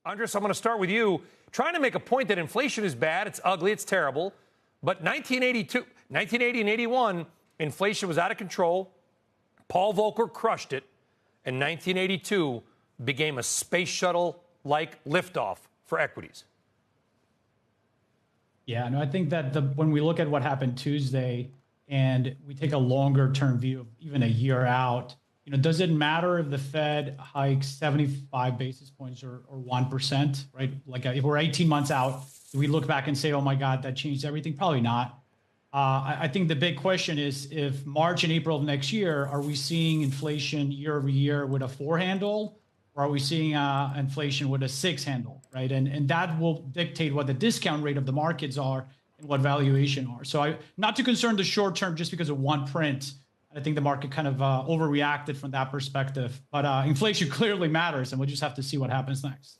Andres, I'm going to start with you. Trying to make a point that inflation is bad, it's ugly, it's terrible. But 1980 and 81, inflation was out of control. Paul Volcker crushed it. And 1982 became a space shuttle-like liftoff for equities. Yeah, no, I think that when we look at what happened Tuesday and we take a longer-term view of even a year out, does it matter if the Fed hikes 75 basis points or 1%, right? Like if we're 18 months out, do we look back and say, oh my God, that changed everything? Probably not. I think the big question is if March and April of next year, are we seeing inflation year over year with a 4 handle, or are we seeing inflation with a 6 handle, right? And that will dictate what the discount rate of the markets are and what valuation are. So not too concerned the short term just because of one print. I think the market kind of overreacted from that perspective. But inflation clearly matters, and we'll just have to see what happens next.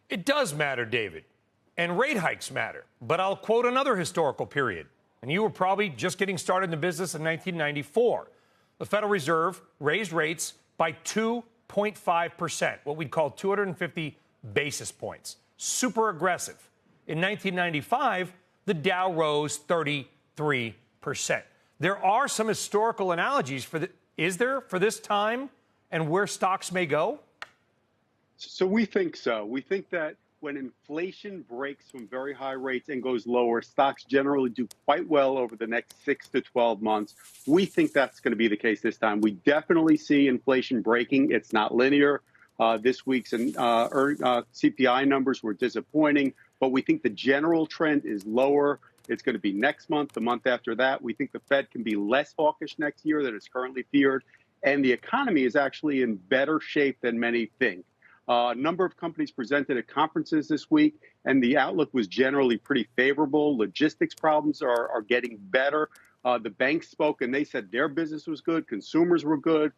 It does matter, David. And rate hikes matter. But I'll quote another historical period. And you were probably just getting started in the business in 1994. The Federal Reserve raised rates by 2.5%, what we'd call 250 basis points. Super aggressive. In 1995, the Dow rose 33%. There are some historical analogies for this time and where stocks may go? So we think so. We think that when inflation breaks from very high rates and goes lower, stocks generally do quite well over the next 6 to 12 months. We think that's going to be the case this time. We definitely see inflation breaking. It's not linear. This week's CPI numbers were disappointing, but we think the general trend is lower. It's going to be next month, the month after that. We think the Fed can be less hawkish next year than is currently feared. And the economy is actually in better shape than many think. A number of companies presented at conferences this week, and the outlook was generally pretty favorable. Logistics problems are getting better. The banks spoke, and they said their business was good. Consumers were good.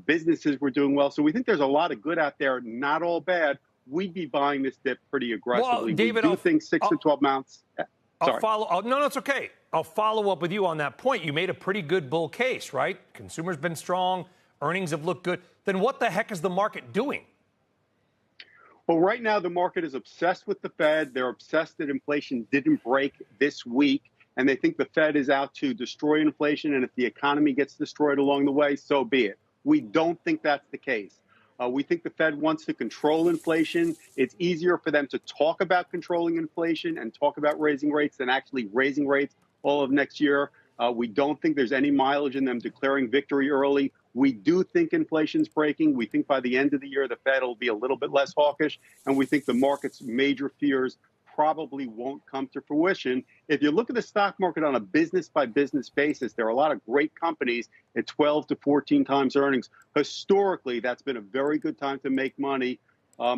Businesses were doing well. So we think there's a lot of good out there, not all bad. We'd be buying this dip pretty aggressively. Well, David, we do think 6 to 12 months. I'll follow. No, it's okay. I'll follow up with you on that point. You made a pretty good bull case, right? Consumers been strong. Earnings have looked good. Then what the heck is the market doing? Well, right now, the market is obsessed with the Fed. They're obsessed that inflation didn't break this week, and they think the Fed is out to destroy inflation. And if the economy gets destroyed along the way, so be it. We don't think that's the case. We think the Fed wants to control inflation. It's easier for them to talk about controlling inflation and talk about raising rates than actually raising rates all of next year. We don't think there's any mileage in them declaring victory early. We do think inflation's breaking. We think by the end of the year, the Fed will be a little bit less hawkish. And we think the market's major fears probably won't come to fruition. If you look at the stock market on a business-by-business basis, there are a lot of great companies at 12 to 14 times earnings. Historically, that's been a very good time to make money.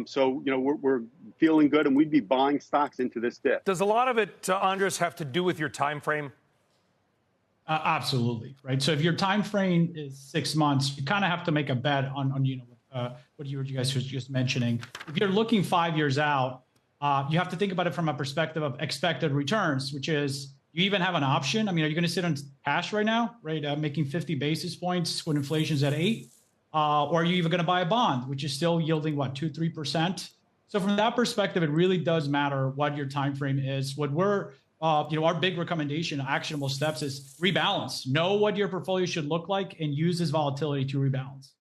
So, we're feeling good, and we'd be buying stocks into this dip. Does a lot of it, Andres, have to do with your time frame? Absolutely, right? So if your time frame is 6 months, you kind of have to make a bet on what you guys were just mentioning. If you're looking 5 years out, you have to think about it from a perspective of expected returns, which is you even have an option. I mean, are you going to sit on cash right now, right? Making 50 basis points when inflation's at 8? Or are you even going to buy a bond, which is still yielding, 2-3%? So from that perspective, it really does matter what your time frame is. What we're our big recommendation, actionable steps is rebalance. Know what your portfolio should look like and use this volatility to rebalance.